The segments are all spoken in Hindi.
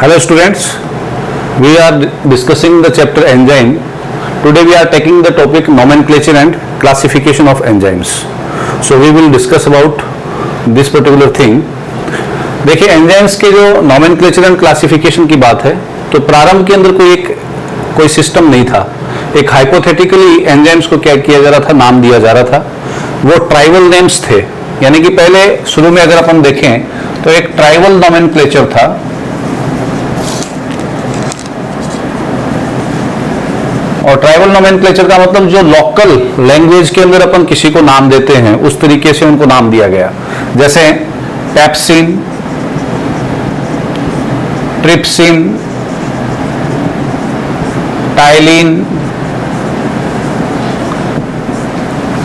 Hello students, we are discussing the chapter enzyme. Today we are taking the topic nomenclature and classification of enzymes. So we will discuss about this particular thing. देखिए एंजाइम्स के जो nomenclature and classification की बात है तो प्रारंभ के अंदर कोई सिस्टम नहीं था. एक हाइपोथेटिकली एंजाइम्स को क्या किया जा रहा था, नाम दिया जा रहा था. वो ट्राइबल नेम्स थे, यानी कि पहले शुरू में अगर अपन देखें तो एक ट्राइबल नोमेनक्लेचर था. और ट्राइबल नोमेनक्लेचर का मतलब जो लोकल लैंग्वेज के अंदर अपन किसी को नाम देते हैं उस तरीके से उनको नाम दिया गया. जैसे पैप्सिन, ट्रिप्सिन, टाइलिन.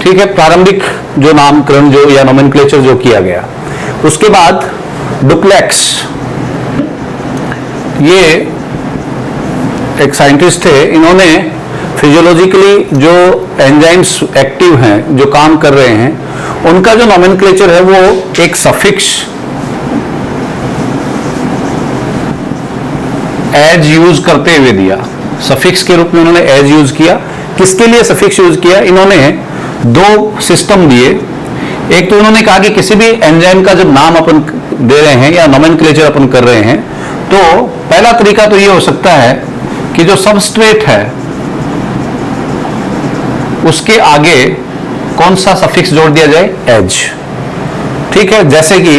ठीक है, प्रारंभिक जो नामकरण जो या नोमेनक्लेचर जो किया गया. उसके बाद डुप्लेक्स, ये एक साइंटिस्ट थे. इन्होंने फिजियोलॉजिकली जो एंजाइम्स एक्टिव हैं, जो काम कर रहे हैं, उनका जो नोमेनक्लेचर है वो एक सफिक्स एज यूज करते हुए दिया. सफिक्स के रूप में उन्होंने एज यूज किया. किसके लिए सफिक्स यूज किया? इन्होंने दो सिस्टम दिए. एक तो उन्होंने कहा कि किसी भी एंजाइम का जब नाम अपन दे रहे हैं या नोमेनक्लेचर अपन कर रहे हैं तो पहला तरीका तो ये हो सकता है कि जो सबस्ट्रेट है उसके आगे कौन सा सफिक्स जोड़ दिया जाए? एज. ठीक है, जैसे कि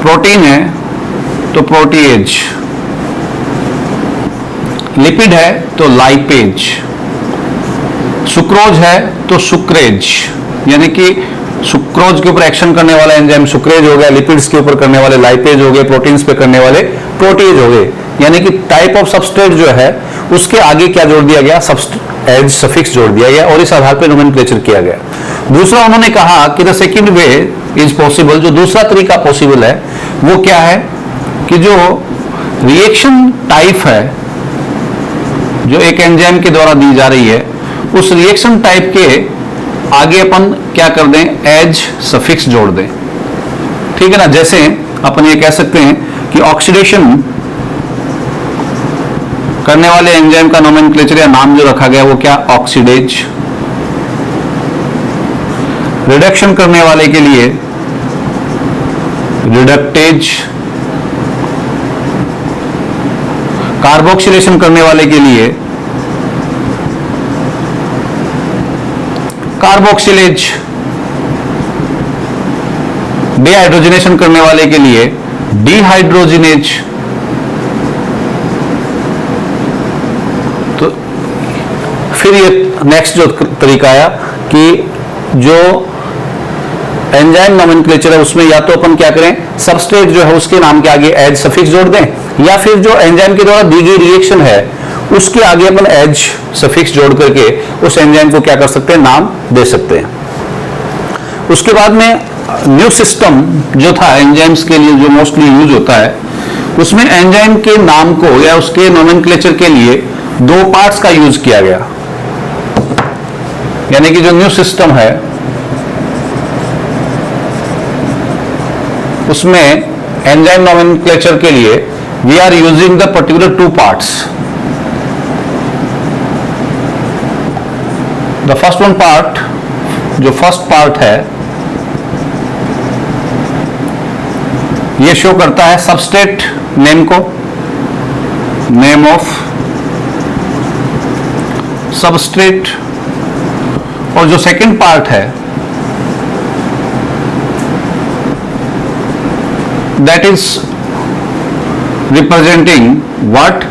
प्रोटीन है तो प्रोटीएज, लिपिड है तो लाइपेज, सुक्रोज है तो सुक्रेज, यानी कि सुक्रोज के ऊपर एक्शन करने वाला एंजाइम सुक्रेज हो गया, लिपिड्स के ऊपर करने वाले लाइपेज हो गए, प्रोटीन्स पे करने वाले प्रोटीएज हो गए. यानी कि टाइप ऑफ सबस्ट्रेट जो है उसके आगे क्या जोड़ दिया गया? एज सफिक्स जोड़ दिया गया और इस आधार पर नोमेनक्लेचर किया गया. दूसरा उन्होंने कहा कि the second way is possible. जो दूसरा तरीका पॉसिबल है वो क्या है कि जो रिएक्शन टाइप है जो एक एंजाइम के द्वारा दी जा रही है उस रिएक्शन टाइप के आगे अपन क्या कर दें? एज सफिक्स जोड़ दें. ठीक है ना. जैसे अपन ये कह सकते हैं कि ऑक्सीडेशन करने वाले एंजाइम का नोमेनक्लेचर या नाम जो रखा गया वो क्या? ऑक्सीडेज. रिडक्शन करने वाले के लिए रिडक्टेज. कार्बोक्सिलेशन करने वाले के लिए कार्बोक्सिलेज. डिहाइड्रोजनेशन करने वाले के लिए डिहाइड्रोजिनेज. तो फिर ये नेक्स्ट जो तरीका आया कि जो एंजाइम नोमेनक्लेचर है उसमें या तो अपन क्या करें? सबस्ट्रेट जो है उसके नाम के आगे एज सफिक्स जोड़ दें, या फिर जो एंजाइम के द्वारा दी गई रिएक्शन है उसके आगे अपन एज सफिक्स जोड़ करके उस एंजाइम को क्या कर सकते हैं? नाम दे सकते हैं. उसके बाद में न्यू सिस्टम जो था एंजाइम्स के लिए जो मोस्टली यूज होता है उसमें एंजाइम के नाम को या उसके नोमेनक्लेचर के लिए दो पार्ट्स का यूज किया गया. यानी कि जो न्यू सिस्टम है उसमें एंजाइम नोमेनक्लेचर के लिए we are using the particular two parts. The first one part, जो फर्स्ट पार्ट है ये शो करता है सबस्ट्रेट नेम को, नेम ऑफ सबस्ट्रेट. और जो सेकंड पार्ट है that is representing what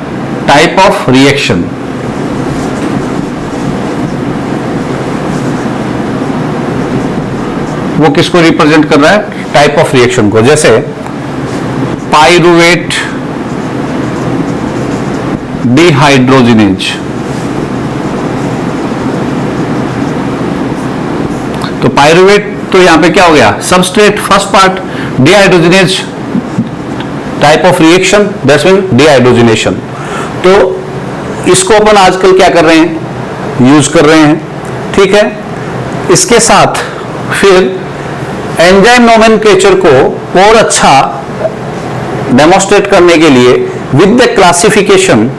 type of reaction. वो किसको रिप्रेजेंट कर रहा है? टाइप ऑफ रिएक्शन को. जैसे पाइरुवेट डिहाइड्रोजिनेज. तो पाइरुवेट तो यहां पे क्या हो गया? Substrate first part. Dehydrogenase type of reaction that's mean dehydrogenation. तो इसको अपन आजकल क्या कर रहे हैं? यूज कर रहे हैं. ठीक है. इसके साथ फिर एंजाइम नोमेनक्लेचर को और अच्छा डेमोस्ट्रेट करने के लिए विद द क्लासिफिकेशन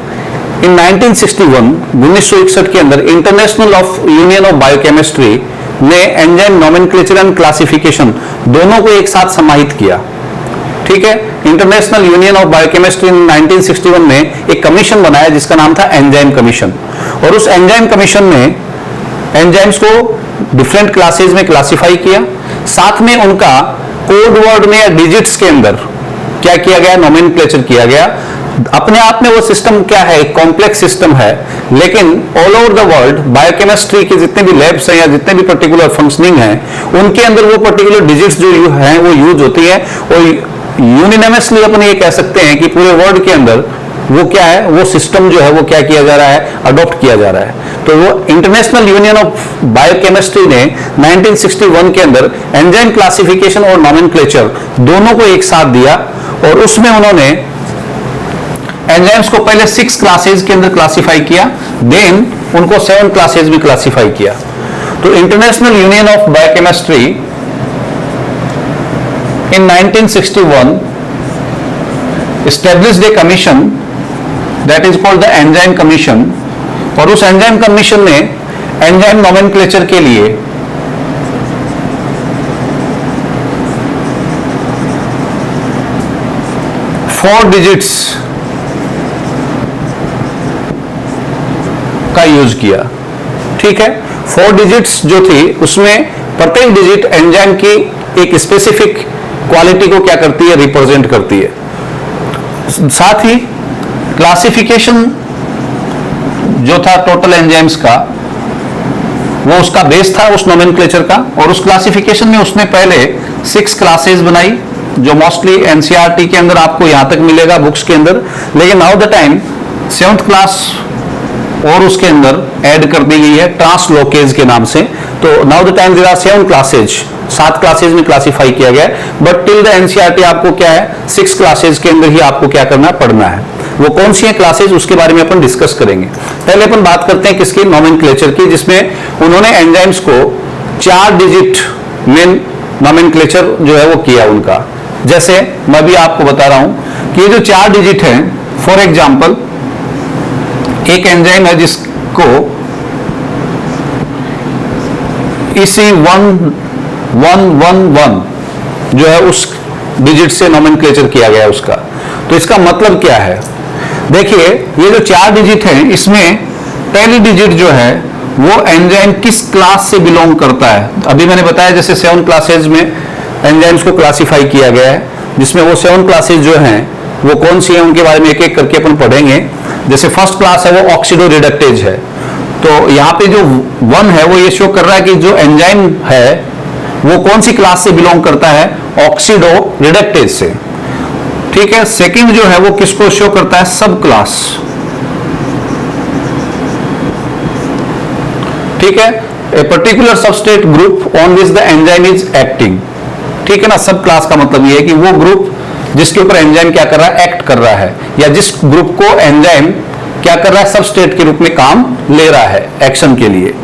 इन 1961 के अंदर international of union of biochemistry ने एंजाइम नोमेनक्लेचर एंड क्लासिफिकेशन दोनों को एक साथ समाहित किया। ठीक है, इंटरनेशनल यूनियन ऑफ बायोकेमिस्ट्री ने 1961 में एक कमीशन बनाया जिसका नाम था एंजाइम कमीशन, और उस एंजाइम कमीशन ने एंजाइम्स को डिफरेंट क्लासेस में क्लासिफाई किया, साथ में उनका कोड वर्ड में या डिजिट्स के अंदर क्या किया गया, नोमेनक्लेचर किया गया। अपने आप में वो सिस्टम क्या है, एक कॉम्प्लेक्स सिस्टम है, लेकिन all over the world biochemistry के जितने भी लैब्स हैं या जितने भी पर्टिकुलर फंक्शनिंग हैं, उनके अंदर वो पर्टिकुलर डिजिट्स जो हैं वो यूज होती है, और यूनिनमसली अपन ये कह सकते हैं कि पूरे वर्ल्ड के अंदर वो क्या है, वो सिस्टम जो है वो क्या किया जा रहा है, अडॉप्ट किया जा रहा है। तो वो इंटरनेशनल यूनियन ऑफ बायोकेमिस्ट्री ने 1961 के अंदर एंजाइम क्लासिफिकेशन और नोमेनक्लेचर दोनों को एक साथ दिया, और उसमें उन्होंने एंजाइम्स को पहले 6 क्लासेस के अंदर क्लासिफाई किया, देन उनको 7 क्लासेस में क्लासिफाई किया। तो international union of biochemistry in 1961 established a commission that is called the enzyme commission, और उस एंजाइम कमीशन ने एंजाइम नोमेनक्लेचर के लिए फोर डिजिट्स का यूज किया। ठीक है, 4 डिजिट्स जो थी उसमें प्रत्येक डिजिट एंजाइम की एक स्पेसिफिक क्वालिटी को क्या करती है, रिप्रेजेंट करती है। साथ ही क्लासिफिकेशन जो था टोटल एंजाइम्स का, वो उसका बेस था उस नोमेनक्लेचर का, और उस क्लासिफिकेशन में उसने पहले 6 क्लासेस बनाई जो मोस्टली एनसीईआरटी के अंदर आपको यहां तक मिलेगा बुक्स के अंदर, लेकिन now the time 7th class और उसके अंदर ऐड कर दी गई है ट्रांसलोकेज के नाम से। तो now the time there are 7 classes, 7 classes में क्लासिफाई किया गया है, बट टिल द एनसीईआरटी आपको क्या है, 6 क्लासेज के अंदर ही आपको क्या करना, पढ़ना है। वो कौन सी है क्लासेज, उसके बारे में अपन डिस्कस करेंगे। पहले अपन बात करते हैं किसकी, नोमेनक्लेचर की, जिसमें उन्होंने एंजाइम्स को 4 डिजिट में नोमेनक्लेचर जो है वो किया उनका। जैसे मैं भी आपको बता रहा हूं कि ये जो 4 डिजिट हैं, फॉर एग्जाम्पल एक एंजाइम है जिसको EC1111 जो है उस डिजिट से नोमेनक्लेचर किया गया उसका। तो इसका मतलब क्या है, देखिए ये जो 4 डिजिट हैं, इसमें पहली डिजिट जो है वो एंजाइम किस क्लास से बिलोंग करता है। अभी मैंने बताया जैसे 7 क्लासेज में एंजाइम्स को क्लासिफाई किया गया है, जिसमें वो 7 क्लासेज जो हैं वो कौन सी हैं उनके बारे में एक एक करके अपन पढ़ेंगे। जैसे फर्स्ट क्लास है वो ऑक्सीडो रिडक्टेज है। तो यहाँ पे जो 1 है वो ये शो कर रहा है कि जो एंजाइम है वो कौन सी क्लास से बिलोंग करता है, ऑक्सीडो रिडक्टेज से। ठीक है, सेकंड जो है वो किसको शो करता है, सब क्लास। ठीक है, a particular substrate group on which the enzyme is acting. ठीक है ना, सब क्लास का मतलब ये है कि वो ग्रुप जिसके ऊपर एंजाइम क्या कर रहा है, एक्ट कर रहा है, या जिस ग्रुप को एंजाइम क्या कर रहा है, सबस्ट्रेट के रूप में काम ले रहा है एक्शन के लिए।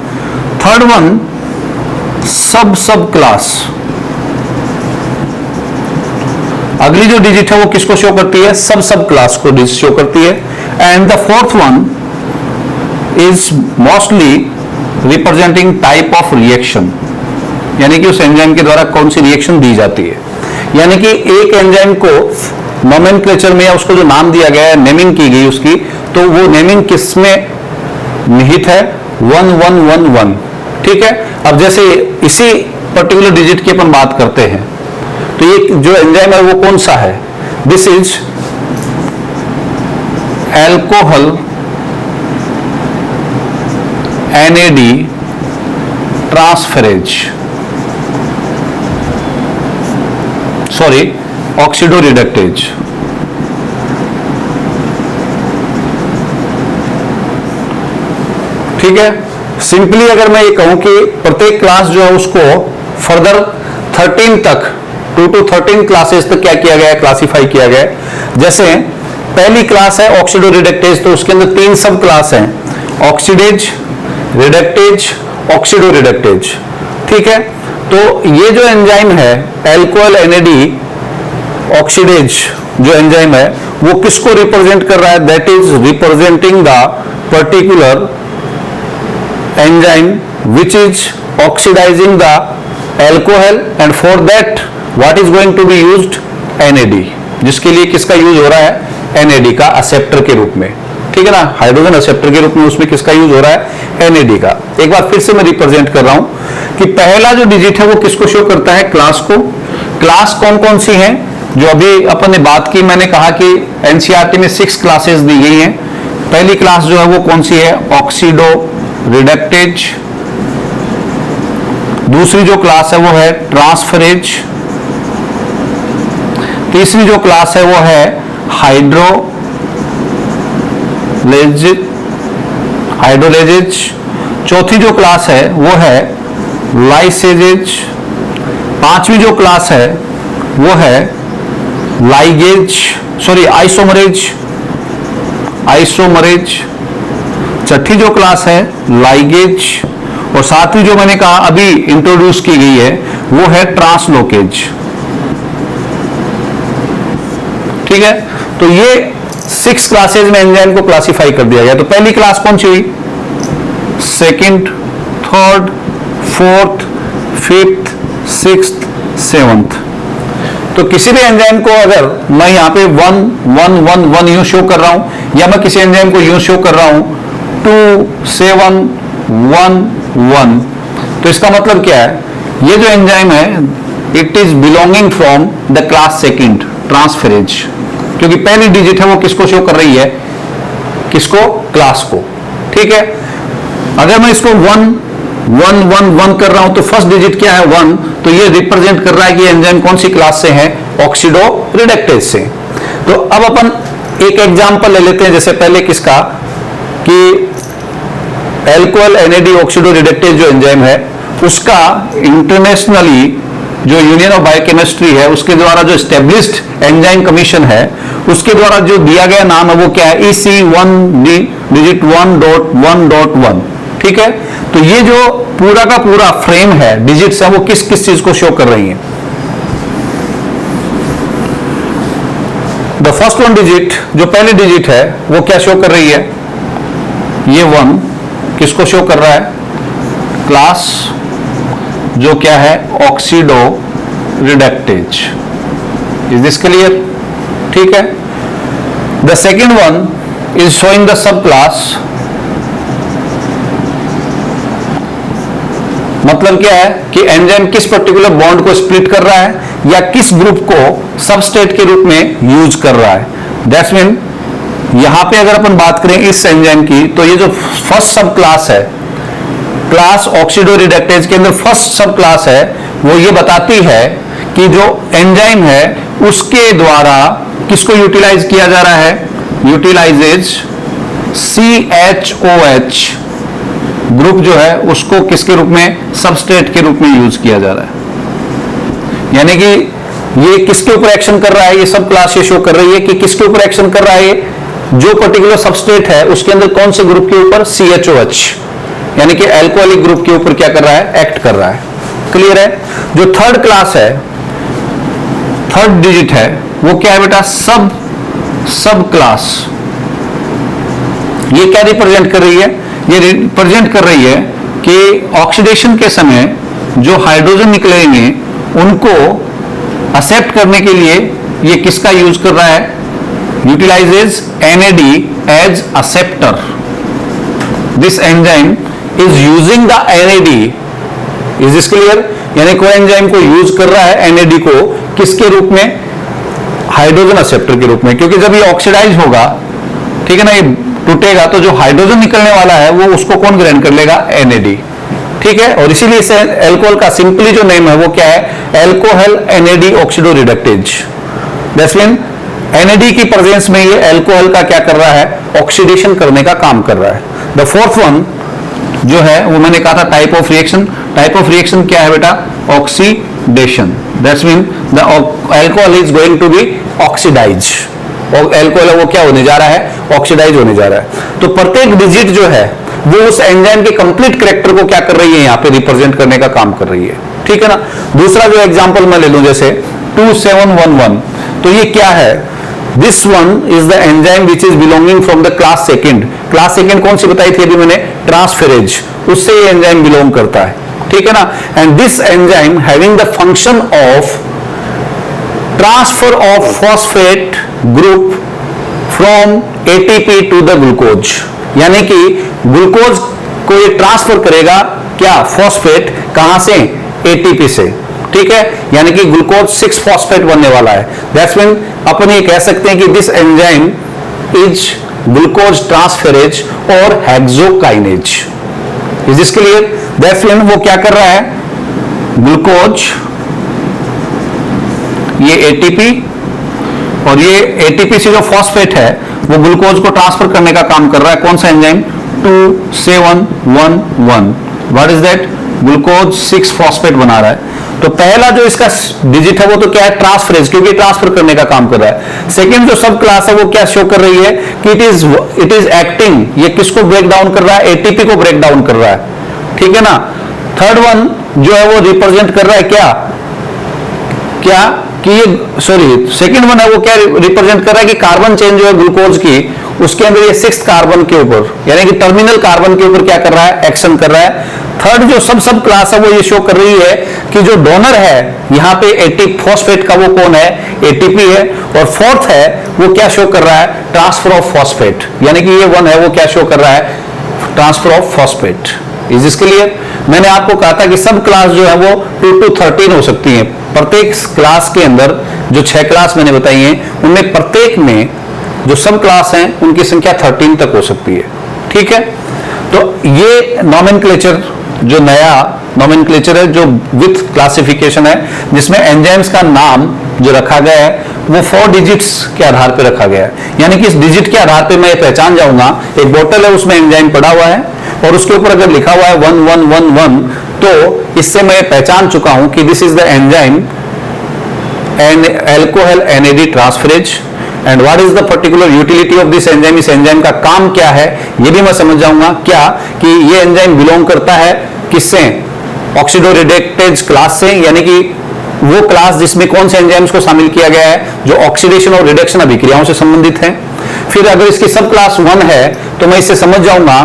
थर्ड वन, सब क्लास। अगली जो डिजिट है वो किसको शो करती है, सब क्लास को शो करती है। And the fourth one is mostly representing type of reaction, यानी कि उस एंजाइम के द्वारा कौन सी रिएक्शन दी जाती है। यानी कि एक एंजाइम को नोमेनक्लेचर में या उसको जो नाम दिया गया है, नेमिंग की गई उसकी, तो वो नेमिंग किस में निहित है, 1111। ठीक है, अब जैसे इसी पर्टिकुलर डिजिट की अपन बात करते हैं, तो ये जो एंजाइम है वो कौन सा है, this is alcohol NAD transferase, sorry oxido reductase. ठीक है, सिंपली अगर मैं ये कहूं कि प्रत्येक क्लास जो है उसको फर्दर 13 तक 2 to 13 क्लासेस तक क्या किया गया है, क्लासिफाई किया गया है। जैसे पहली क्लास है ऑक्सीडो रिडक्टेज, तो उसके अंदर 3 सब क्लास हैं, ऑक्सीडेज, रिडक्टेज, ऑक्सीडो रिडक्टेज। ठीक है, तो ये जो एंजाइम है एल्कोहल NAD ऑक्सीडेज जो एंजाइम है वो किसको रिप्रेजेंट कर रहा है? That is representing the particular enzyme which is oxidizing the alcohol, and for that what is going to be used? NAD, जिसके लिए किसका यूज हो रहा है? NAD का एक्सेप्टर के रूप में, ठीक है ना, हाइड्रोजन एक्सेप्टर के रूप में उसमें किसका यूज हो रहा है? NAD का। एक बार फिर से मैं रिप्रेजेंट कर रहा हूं कि पहला जो डिजिट है वो किसको शो करता है? क्लास को। क्लास कौन कौन सी हैं जो अभी अपन ने बात की? मैंने कहा कि NCERT में 6 क्लासेस दी गई हैं। पहली क्लास जो है वो कौन सी है? Oxido reductase. दूसरी जो क्लास है वो है ट्रांसफरेज। तीसरी जो क्लास है वो है हाइड्रोलेजेज। चौथी जो क्लास है वो है लाइसेजेज। पांचवी जो क्लास है वो है आइसोमरेज। छठी जो क्लास है लाइगेज, और सातवीं जो मैंने कहा अभी इंट्रोड्यूस की गई है वो है ट्रांसलोकेज। ठीक है, तो ये 6 क्लासेज में एंजाइम को क्लासिफाई कर दिया गया। तो पहली क्लास कौन सी हुई? Second, third, fourth, fifth, sixth, seventh. तो किसी भी एंजाइम को अगर मैं यहां पे 1 1 1 1 यूं शो कर रहा हूं, या मैं किसी एंजाइम को यूं शो कर रहा हूं 2 7 1 1, तो इसका मतलब क्या है? ये जो एंजाइम है it is belonging from the class second, transferase, क्योंकि पहली डिजिट है वो किसको शो कर रही है? किसको? क्लास को। ठीक है, अगर मैं इसको 1 1 1 1 कर रहा हूं तो फर्स्ट डिजिट क्या है? 1, तो ये रिप्रेजेंट कर रहा है कि एंजाइम कौन सी क्लास से है? ऑक्सीडो रिडक्टेज से। तो अब अपन एक एग्जांपल ले लेते हैं, जैसे पहले किसका कि एल्कोहल NAD ऑक्सीडो रिडक्टेज जो एंजाइम है उसका इंटरनेशनली जो यूनियन ऑफ बायोकेमिस्ट्री है उसके द्वारा जो एस्टेब्लिश्ड एंजाइम कमीशन है उसके द्वारा जो दिया गया नाम है वो क्या है? EC1D1.1.1। ठीक है, तो ये जो पूरा का पूरा फ्रेम है, डिजिट्स है, वो किस किस चीज को शो कर रही है? द फर्स्ट 1 डिजिट, जो पहली डिजिट है वो क्या शो कर रही है? ये 1 किसको शो कर रहा है? क्लास, जो क्या है? Oxido reductase. Is this clear? ठीक है, the second one is showing the sub class. मतलब क्या है कि एंजाइम किस पर्टिकुलर बॉन्ड को स्प्लिट कर रहा है या किस ग्रुप को सबस्ट्रेट के रूप में यूज कर रहा है। दैट्स मीन यहां पे अगर अपन बात करें इस एंजाइम की, तो ये जो फर्स्ट सब क्लास है, क्लास ऑक्सीडो रिडक्टेज के अंदर फर्स्ट सब क्लास है, वो ये बताती है कि जो एंजाइम है उसके द्वारा किसको यूटिलाइज किया जा रहा है? यूटिलाइजेज CHOH ग्रुप जो है उसको किसके रूप में? सबस्ट्रेट के रूप में यूज किया जा रहा है। यानी कि ये किसके ऊपर एक्शन कर रहा है? ये सब क्लास ये शो कर रही है कि किसके ऊपर एक्शन कर रहा है? जो पर्टिकुलर सबस्ट्रेट है उसके अंदर कौन से ग्रुप के ऊपर? CHOH, यानी कि एल्कोहलिक ग्रुप के ऊपर क्या कर रहा है? एक्ट कर रहा है। क्लियर है? जो थर्ड क्लास है, थर्ड डिजिट है, वो क्या है बेटा? सब क्लास। ये क्या रिप्रेजेंट कर रही है? ये रिप्रेजेंट कर रही है कि ऑक्सीडेशन के समय जो हाइड्रोजन निकलेंगे उनको एक्सेप्ट करने के लिए ये किसका यूज कर रहा है? Utilizes NAD as acceptor. This enzyme is using the NAD। Is this clear? यानी कोई एंजाइम को यूज कर रहा है NAD को किसके रूप में? हाइड्रोजन एक्सेप्टर के रूप में, क्योंकि जब ये ऑक्सीडाइज होगा, ठीक है ना, ये टूटेगा, तो जो हाइड्रोजन निकलने वाला है वो उसको कौन ग्रहण कर लेगा? NAD। ठीक है, और इसीलिए इसे एल्कोहल का सिंपली जो नेम है वो क्या है? Alcohol NAD oxido reductase. That's mean NAD की प्रेजेंस में ये एल्कोहल का क्या कर रहा है? ऑक्सीडेशन करने का काम कर रहा है। द फोर्थ वन जो है वो मैंने कहा था type of reaction. Type of reaction क्या है बेटा? Oxidation. That's mean the alcohol is going to be oxidize. और एल्कोहल वो क्या होने जा रहा है? ऑक्सीडाइज होने जा रहा है। तो प्रत्येक डिजिट जो है वो उस एंजाइम के कंप्लीट कैरेक्टर को क्या कर रही है? यहाँ पे रिप्रेजेंट करने का काम कर रही है। ठीक है ना? दूसरा जो एग्जांपल मैं ले लूं, जैसे 2711, तो ये क्या है? This one is the enzyme which is belonging from the class second. Class second कौन सी बताई थी अभी मैंने, ट्रांसफेरेज, उससे ये एंजाइम बिलोंग करता है, ठीक है ना। And this enzyme having the function of transfer of phosphate group from ATP to the glucose, यानी कि ग्लूकोज को ये ट्रांसफर करेगा क्या, फॉस्फेट, कहां से, एटीपी से, ठीक है। यानी कि ग्लूकोज 6 फॉस्फेट बनने वाला है। दैट्स मीन अपन ये कह सकते हैं कि this enzyme is glucose transferase और hexokinase. Is this clear? That's mean वो क्या कर रहा है, ग्लूकोज, ये एटीपी और ये एटीपी से जो फॉस्फेट है वो ग्लूकोज को ट्रांसफर करने का काम कर रहा है। कौन सा enzyme, 2711। What is that, glucose 6 phosphate बना रहा है। तो पहला जो इसका डिजिट है वो तो क्या है, ट्रांसफरेज, क्योंकि ट्रांसफर करने का काम कर रहा है। सेकंड जो सब क्लास है वो क्या शो कर रही है कि इट इज एक्टिंग, ये किसको ब्रेक डाउन कर रहा है, एटीपी को ब्रेक डाउन कर रहा है, ठीक है ना। थर्ड वन जो है वो रिप्रेजेंट कर रहा है क्या क्या कि ये, सॉरी, सेकंड वन है वो क्या रिप्रेजेंट कर रहा है कि कार्बन चेन जो है ग्लूकोज की, उसके अंदर ये 6th कार्बन के ऊपर, यानी कि टर्मिनल कार्बन के ऊपर क्या कर रहा है, एक्शन कर रहा है। थर्ड जो सब क्लास है वो ये शो कर रही है कि जो डोनर है यहाँ पे एटीपी फॉस्फेट का, वो कौन है, एटीपी है। और फोर्थ है वो क्या शो कर रहा है, ट्रांसफर ऑफ फॉस्फेट, यानी कि ये वन है वो क्या शो कर रहा है, transfer of phosphate. Is this clear? मैंने आपको कहा था कि सब क्लास जो है वो 2 to 13 हो सकती है। प्रत्येक क्लास के अंदर जो 6 क्लास मैंने बताई हैं उनमें प्रत्येक में जो सब क्लास हैं उनकी संख्या 13 तक हो सकती है, ठीक है। तो ये नॉमेनक्लेचर, जो नया नॉमेनक्लेचर है जो विथ क्लासिफिकेशन है, जिसमें एंजाइम्स का नाम जो रखा गया है वो 4 डिजिट्स के आधार पर रखा गया है। यानी कि इस डिजिट के आधार पर मैं पहचान जाऊंगा, एक बोतल है उसमें एंजाइम पड़ा हुआ है और उसके ऊपर अगर लिखा हुआ है 1111, तो इससे मैं पहचान चुका हूं कि this is the enzyme N alcohol NAD transferase. And what is the particular utility of this enzyme, इस एंजाइम का काम क्या है ये भी मैं समझ जाऊंगा। क्या कि ये एंजाइम बिलोंग करता है किससे, ऑक्सीडोरिडेक्टेज क्लास से, यानी कि वो क्लास जिसमें कौन से एंजाइम्स को शामिल किया गया है जो ऑक्सीडेशन और रिडक्शन अभिक्रियाओं से संबंधित है। फिर अगर इसकी सब क्लास 1 है तो मैं इससे समझ जाऊंगा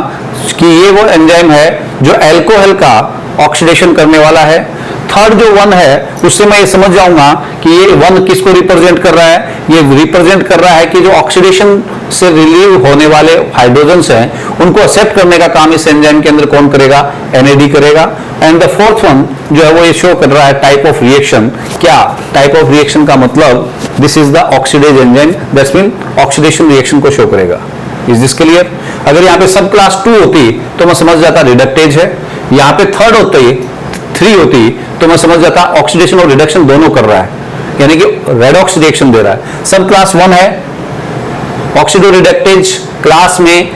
कि ये वो एंजाइम है जो अल्कोहल का ऑक्सीडेशन करने वाला है। थर्ड जो 1 है उससे मैं ये समझ जाऊंगा कि ये 1 किसको रिप्रेजेंट कर रहा है, ये रिप्रेजेंट कर रहा है कि जो ऑक्सीडेशन से रिलीव होने वाले हाइड्रोजन्स हैं उनको एक्सेप्ट करने का काम इस एंजाइम के अंदर कौन करेगा, एनएडी करेगा। एंड द फोर्थ वन जो है वो ये शो कर रहा है टाइप ऑफ रिएक्शन। क्या टाइप ऑफ रिएक्शन का मतलब, this is the oxidase enzyme, that's mean oxidation reaction को शो करेगा। Is this clear? अगर यहाँ पे सब क्लास 2 होती तो मैं समझ जाता रिडक्टेज है, यहाँ पे थर्ड होती 3 होती तो मैं समझ जाता ऑक्सीडेशन और रिडक्शन दोनों कर रहा है, यानी कि रेडॉक्स रिएक्शन दे रहा है। सब क्लास 1 है, ऑक्सीडो रिडक्टेज क्लास में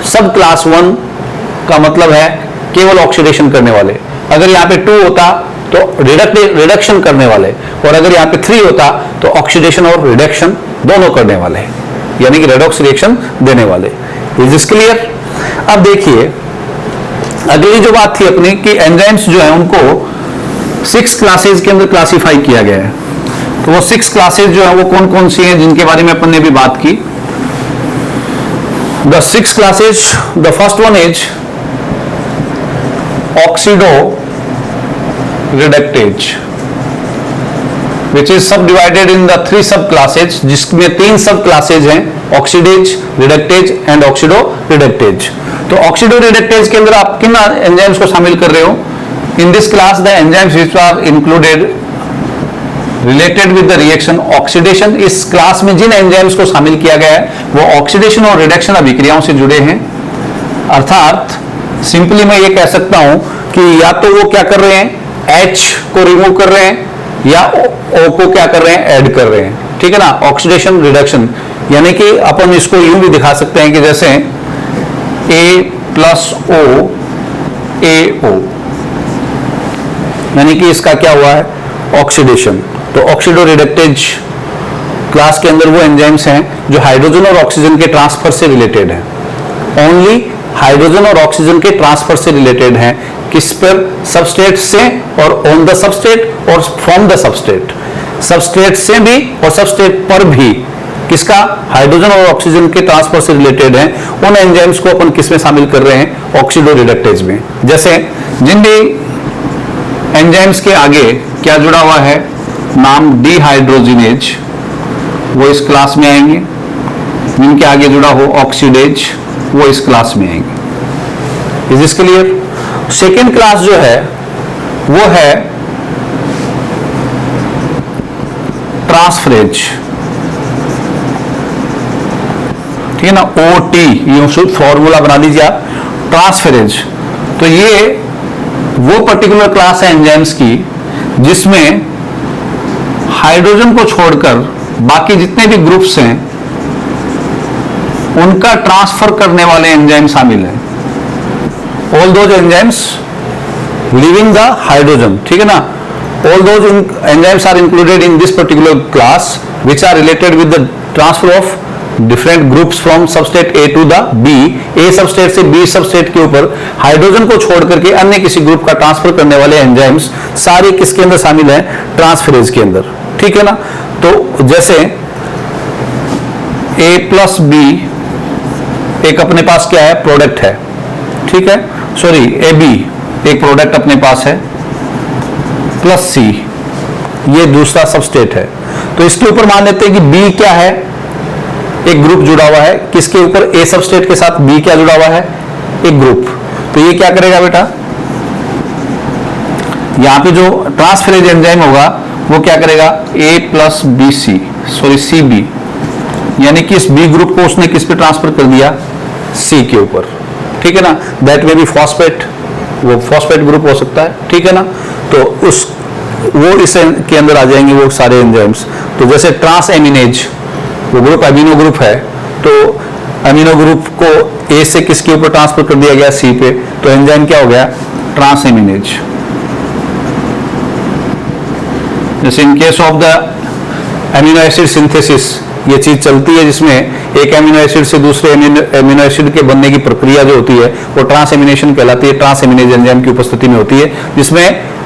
सब क्लास 1 का मतलब है केवल ऑक्सीडेशन करने वाले। अगर यहाँ पे 2 होता तो रिडक्शन करने वाले, और अगर यहाँ पे 3 होता तो ऑक्सीडेशन और रिडक्शन दोनों करने वाले, यानी कि रेडॉक्स रिएक्शन देने वाले। Is this clear? अब देखिए अगली जो बात थी अपनी कि एंजाइम्स जो है उनको 6 क्लासेस के अंदर क्लासिफाई किया गया है। तो वो 6 क्लासेस जो है वो कौन कौन सी हैं जिनके बारे में अपन ने भी बात की। The 6 classes, the first one is oxido reductase which is subdivided in the 3 सब क्लासेज, जिसमें 3 सब क्लासेज हैं, oxidase, reductase and oxido reductase. तो ऑक्सीडो रिडक्टेज के अंदर आप किन एंजाइम्स को शामिल कर रहे हो? In this class the enzymes which are included related with the reaction oxidation. इस क्लास में जिन एंजाइम्स को शामिल किया गया है वो ऑक्सीडेशन और रिडक्शन अभिक्रियाओं से जुड़े हैं। अर्थात सिंपली मैं ये कह सकता हूं कि या तो वो क्या कर रहे हैं, H को रिमूव कर रहे हैं, या O को क्या कर रहे हैं, ऐड कर रहे हैं, ठीक है ना। ऑक्सीडेशन रिडक्शन, यानी कि अपन इसको यूं भी दिखा सकते हैं कि जैसे A+O AO, यानी कि इसका क्या हुआ है, ऑक्सीडेशन। तो ऑक्सीडो रिडक्टेज क्लास के अंदर वो एंजाइम्स हैं जो हाइड्रोजन और ऑक्सीजन के ट्रांसफर से रिलेटेड हैं, ओनली हाइड्रोजन और ऑक्सीजन के ट्रांसफर से रिलेटेड हैं। किस पर? सबस्ट्रेट से और ऑन द सबस्ट्रेट और फ्रॉम द सबस्ट्रेट, सबस्ट्रेट से भी और सबस्ट्रेट पर भी किसका, हाइड्रोजन और ऑक्सीजन के ट्रांसफर से रिलेटेड हैं, उन एंजाइम्स को अपन किस में शामिल कर रहे हैं, ऑक्सीडो रिडक्टेज में। जैसे जिन भी एंजाइम्स के आगे क्या जुड़ा हुआ है, नाम डिहाइड्रोजिनेज, वो इस क्लास में आएंगे। जिनके आगे जुड़ा हो ऑक्सीडेज, वो इस क्लास में आएंगे। Is this clear? Second class जो है वो है ट्रांसफरेज, ठीक है ना, OT, ये फॉर्मूला बना लीजिए आप, ट्रांसफरेज। तो ये वो पर्टिकुलर क्लास है एंजाइम्स की जिसमें हाइड्रोजन को छोड़कर बाकी जितने भी ग्रुप्स हैं उनका ट्रांसफर करने वाले एंजाइम शामिल हैं। All those enzymes living the hydrogen, ठीक है ना, all those enzymes are included in this particular class which are related with the transfer of different groups from substrate A to the B, A substrate से B substrate के ऊपर हाइड्रोजन को छोड़ करके अन्य किसी ग्रुप का ट्रांसफर करने वाले एंजाइम्स सारे किसके अंदर शामिल हैं, ट्रांसफरेज के अंदर, ठीक है ना। तो जैसे A प्लस B एक अपने पास क्या है, प्रोडक्ट है, ठीक है, सॉरी AB एक प्रोडक्ट अपने पास है, प्लस C ये दूसरा सबस्टेट है। तो इसके ऊपर मान लेते हैं कि B क्या है, एक ग्रुप जुड़ा हुआ है, किसके ऊपर, A सबस्टेट के साथ B क्या जुड़ा हुआ है, एक ग्रुप। तो ये क्या करेगा बेटा, यहां पे जो ट्रांसफरेज एंजाइम होगा वो क्या करेगा, A plus BC, sorry CB, यानी कि इस B ग्रुप को उसने किस पे ट्रांसफर कर दिया, C के ऊपर, ठीक है ना। दैट में भी फॉस्फेट, वो फॉस्फेट ग्रुप हो सकता है, ठीक है ना। तो वो इस के अंदर आ जाएंगे वो सारे एंजाइम्स। तो जैसे ट्रांस एमिनेज, वो ग्रुप अमीनो ग्रुप है, तो अमीनो ग्रुप को A से किसके ऊपर ट्रांसफर कर दिया गया, C पे, तो एंजाइम क्या हो गया, ट्रांस एमिनेज। जैसे in case of the amino acid synthesis ये चीज चलती है जिसमें एक एमिनो एसिड से दूसरे एमिनो एसिड के बनने की प्रक्रिया जो होती है वो ट्रांस एमिनेशन कहलाती है, ट्रांस एमिनेज एंजाइम की उपस्थिति में होती है, जिसमें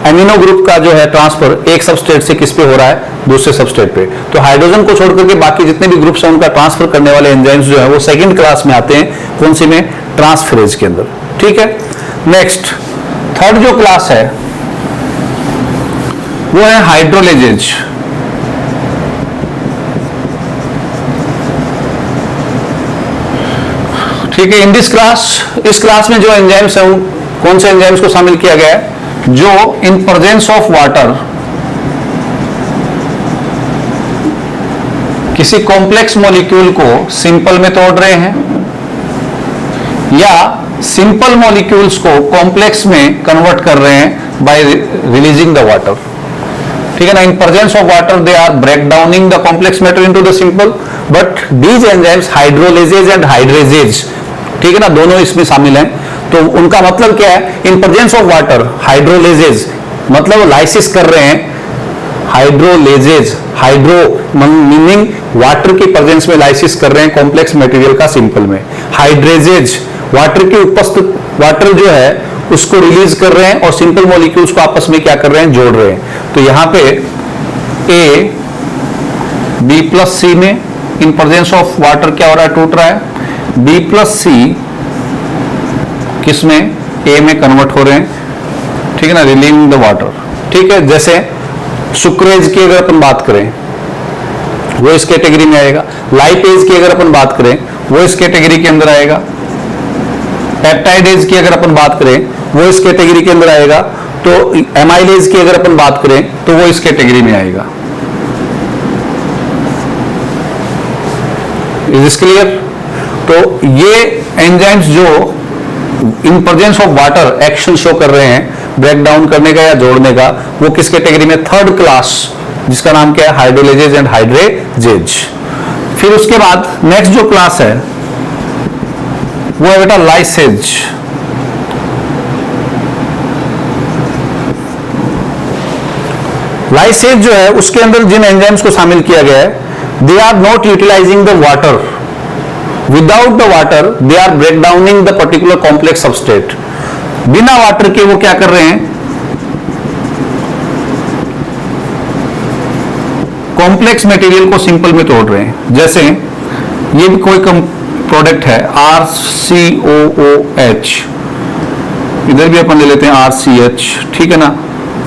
एमिनो ग्रुप का जो है ट्रांसफर एक सबस्ट्रेट से किस पे हो रहा है, दूसरे सबस्ट्रेट पे। तो हाइड्रोजन को छोड़कर के बाकी जितने भी ग्रुप्स हैं उनका ट्रांसफर करने वाले एंजाइम्स जो है वो सेकंड क्लास में आते हैं, कौन सी में, ट्रांसफरेज के अंदर, ठीक है। नेक्स्ट थर्ड जो क्लास है वो है हाइड्रोलेजेज। ठीक है, इन दिस क्लास, इस क्लास में जो एंजाइम्स हैं कौन से एंजाइम्स को शामिल किया गया है, जो इन प्रेजेंस ऑफ वाटर किसी कॉम्प्लेक्स मॉलिक्यूल को सिंपल में तोड़ रहे हैं या सिंपल मॉलिक्यूल्स को कॉम्प्लेक्स में कन्वर्ट कर रहे हैं बाय रिलीजिंग द वाटर, ठीक है ना। In presence of water they are break downing the complex matter into the simple, but these enzymes hydrolases and hydrases, ठीक है ना, दोनों इसमें शामिल हैं। तो उनका मतलब क्या है, इन प्रेजेंस ऑफ वाटर हाइड्रोलेजेज मतलब लाइसिस कर रहे हैं, हाइड्रोलेजेज, हाइड्रो मीनिंग वाटर की प्रेजेंस में लाइसिस कर रहे हैं कॉम्प्लेक्स मटेरियल का सिंपल में, हाइड्रेजेज वाटर की उपस्थित, वाटर जो है उसको रिलीज कर रहे हैं और सिंपल मॉलिक्यूल्स को आपस में क्या कर रहे हैं, जोड़ रहे हैं। तो यहां पे A B प्लस C में इन प्रेजेंस ऑफ वाटर क्या हो रहा है, टूट रहा है, B प्लस C किसमें, A में कन्वर्ट हो रहे हैं, ठीक है ना, रिलीविंग द वाटर, ठीक है। जैसे सुक्रेज की अगर अपन बात करें वो इस कैटेगरी में आएगा, लाइपेज की अगर अपन बात करें वो इस कैटेगरी के अंदर आएगा, पेप्टाइडेज की अगर अपन बात करें वो इस कैटेगरी के अंदर आएगा, तो एमाइलेज की अगर अपन बात करें तो वो इस कैटेगरी में आएगा। Is this clear? तो ये एंजाइम्स जो इन presence of water action show कर रहे हैं ब्रेक डाउन करने का या जोड़ने का, वो किस कैटेगरी में, थर्ड क्लास, जिसका नाम क्या है, हाइड्रोलेजेज एंड हाइड्रेजेज। फिर उसके बाद नेक्स्ट जो क्लास है वो है बेटा लाइसेज। लाइसेज जो है उसके अंदर जिन एंजाइम्स को शामिल किया गया है, they are not utilizing the water, without the water they are break downing the particular complex substrate. बिना वाटर के वो क्या कर रहे हैं, कॉम्प्लेक्स मटेरियल को सिंपल में तोड़ रहे हैं। जैसे ये भी कोई प्रोडक्ट है RCOOH, इधर भी अपन ले लेते हैं RCH, ठीक है ना,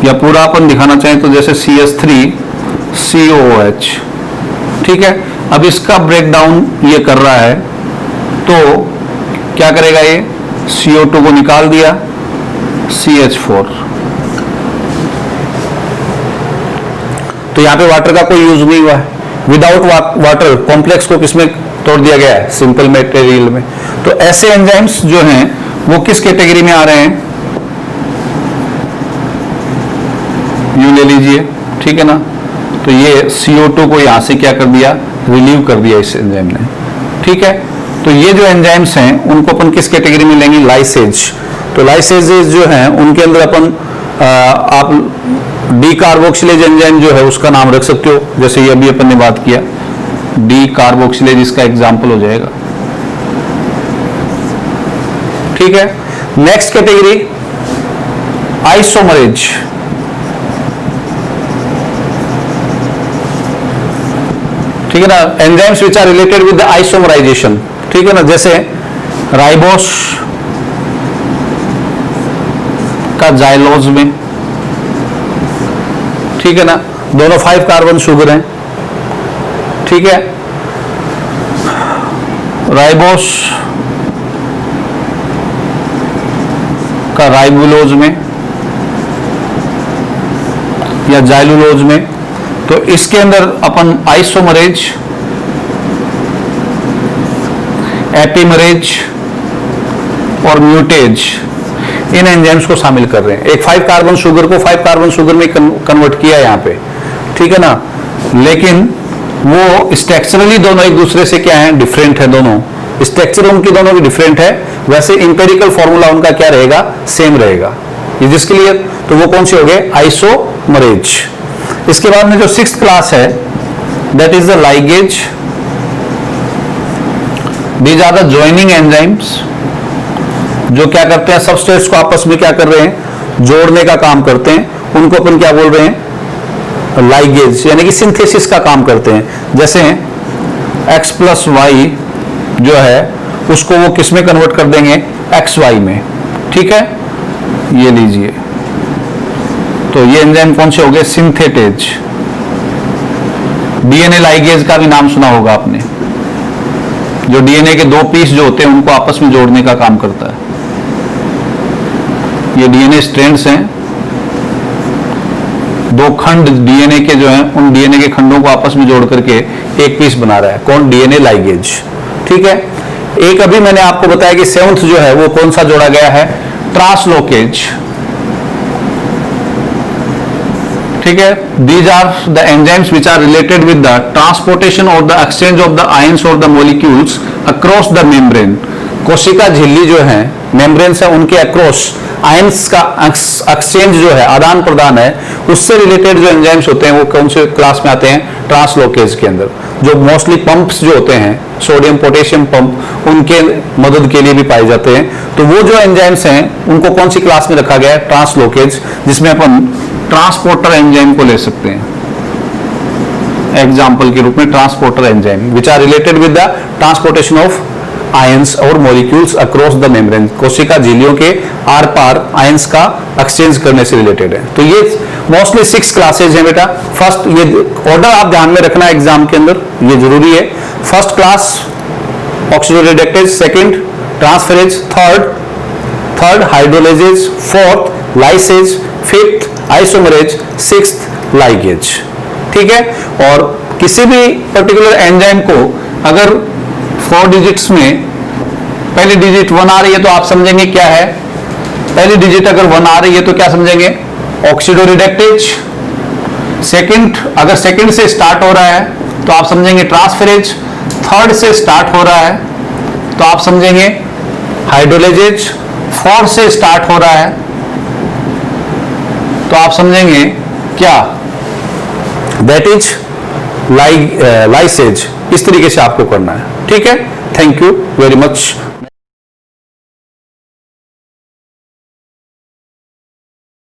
या पूरा अपन दिखाना चाहें तो जैसे CH3COOH, ठीक है। अब इसका ब्रेकडाउन ये कर रहा है तो क्या करेगा, ये CO2 को निकाल दिया, CH4, तो यहां पे वाटर का कोई यूज नहीं हुआ है। विदाउट वाटर कॉम्प्लेक्स को किसमें तोड़ दिया गया है, सिंपल मटेरियल में। तो ऐसे एंजाइम्स जो हैं वो किस कैटेगरी में आ रहे हैं, यू ले लीजिए, ठीक है ना। तो ये CO2 को यहां से क्या कर दिया, रिलीव कर दिया इस एंजाइम ने, ठीक है। तो ये जो एंजाइम्स हैं उनको अपन किस कैटेगरी में लेंगे, लाइसेज। तो लाइसेजेस जो हैं उनके अंदर अपन आप डी कार्बोक्सिलेज एंजाइम जो है उसका नाम रख सकते हो, जैसे ये अभी अपन ने बात किया, डी कार्बोक्सिलेज इसका एग्जाम्पल हो जाएगा, ठीक है। नेक्स्ट कैटेगरी आइसोमरेज, ठीक है ना, enzymes which are related with the isomerization, ठीक है ना। जैसे राइबोस का जाइलोज में, ठीक है ना, दोनों 5 कार्बन शुगर हैं, ठीक है। राइबोस का राइबुलोज में या जाइलुलोज में, तो इसके अंदर अपन आइसोमरेज, एपिमरेज और म्यूटेज इन एंजाइम्स को शामिल कर रहे हैं। एक 5 कार्बन शुगर को 5 कार्बन शुगर में कन्वर्ट किया यहां पे, ठीक है ना, लेकिन वो स्ट्रक्चरली दोनों एक दूसरे से क्या है, डिफरेंट है, दोनों स्ट्रक्चर उनकी दोनों की डिफरेंट है, वैसे इंपेरिकल फॉर्मूला उनका क्या रहेगा, सेम रहेगा। Is this clear? तो वो कौन से हो गए, आइसोमरेज। इसके बाद में जो 6th क्लास है that is the ligase. These are the joining enzymes, जो क्या करते हैं, सबस्ट्रेट्स को आपस में क्या कर रहे हैं, जोड़ने का काम करते हैं, उनको अपन क्या बोल रहे हैं, लाइगेज, यानी कि सिंथेसिस का काम करते हैं। जैसे X+Y जो है उसको वो किस में कन्वर्ट कर देंगे, XY में, ठीक है, ये लीजिए। तो ये एंजाइम कौन से हो गए, सिंथेटेज। DNA लाइगेज का भी नाम सुना होगा आपने, जो DNA के 2 पीस जो होते हैं उनको आपस में जोड़ने का काम करता है। ये DNA स्ट्रैंड्स हैं, 2 खंड DNA के जो हैं उन DNA के खंडों को आपस में जोड़ करके एक पीस बना रहा है, कौन, DNA लाइगेज, ठीक है। एक अभी मैंने आपको बताया कि 7th जो है वो कौन सा जोड़ा गया है, ट्रांसलोकेज, ठीक है। These are the enzymes which are related with the transportation और the exchange of the ions और the molecules across the membrane. कोशिका झिल्ली जो है, मेम्ब्रेन से उनके अक्रॉस आयंस का एक्सचेंज जो है, आदान प्रदान है, उससे रिलेटेड जो एंजाइम्स होते हैं वो कौन से क्लास में आते हैं, ट्रांसलोकेज के अंदर। जो मोस्टली पंप्स जो होते हैं, सोडियम पोटेशियम पंप, उनके मदद के लिए भी पाए जाते हैं। तो वो जो एंजाइम्स हैं उनको कौन सी क्लास में रखा गया है, ट्रांसलोकेज, जिसमें अपन ट्रांसपोर्टर एंजाइम को ले सकते हैं एग्जाम्पल के रूप में, transporter enzyme which are related with the transportation of ions और मॉलिक्यूल्स अक्रॉस द मेम्ब्रेन। कोशिका झिल्लियों के आर पार आयंस का एक्सचेंज करने से रिलेटेड है। तो ये मोस्टली 6 क्लासेज हैं बेटा। फर्स्ट, ये ऑर्डर आप ध्यान में रखना एग्जाम के अंदर, ये जरूरी है। First class oxidoreductase, second transferase, third hydrolases, fourth lyases, fifth isomerase, 6th ligase, ठीक है। और किसी भी पर्टिकुलर एंजाइम को अगर 4 डिजिट्स में पहली डिजिट 1 आ रही है तो आप समझेंगे क्या है, पहली डिजिट अगर 1 आ रही है तो क्या समझेंगे, ऑक्सीडोरिडक्टेज। सेकंड, अगर सेकंड से स्टार्ट हो रहा है तो आप समझेंगे ट्रांसफेरेज। थर्ड से स्टार्ट हो रहा है तो आप समझेंगे हाइड्रोलेजेज। फोर्थ से स्टार्ट हो रहा है तो आप समझेंगे क्या, दैट इज लाइसेज। इस तरीके से आपको करना है, ठीक है। Thank you very much.